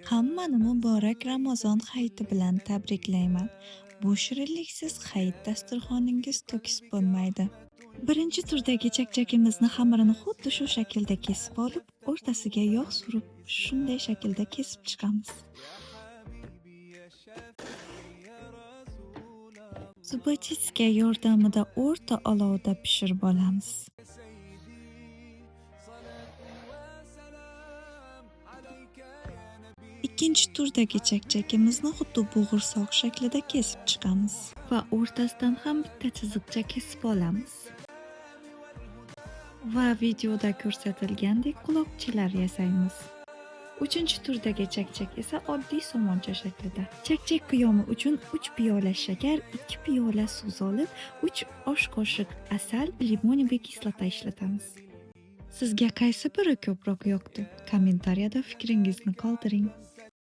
Hammani muborak Ramazon hayiti bilan tabriklayman. Bu shirinliksiz hayit dasturxoningiz to'kis bo'lmaydi. Birinchi turdagi chakchakimizni xamirini xuddi shu shaklda kesib olib, o'rtasiga yog' surib, shunday shaklda kesib chiqamiz. Zubachitska yordamida o'rta olovda pishirib olamiz. Ikkinchi turdagi chakchakimizni xuddi bo'g'irsoq shaklida kesib chiqamiz va o'rtasidan ham bitta chiziqcha kesib olamiz. Va videoda ko'rsatilgandek quloqchalar yasaymiz. Uchinchi turdagi chakchak esa oddiy somoncha shaklida. Chakchak qiyomi uchun 3 piyola shakar, 2 piyola suv solib, 3 osh qoshiq asal, limon va kislota ishlatamiz. Sizga qaysi biri ko'proq yoqdi? Kommentariyada fikringizni qoldiring.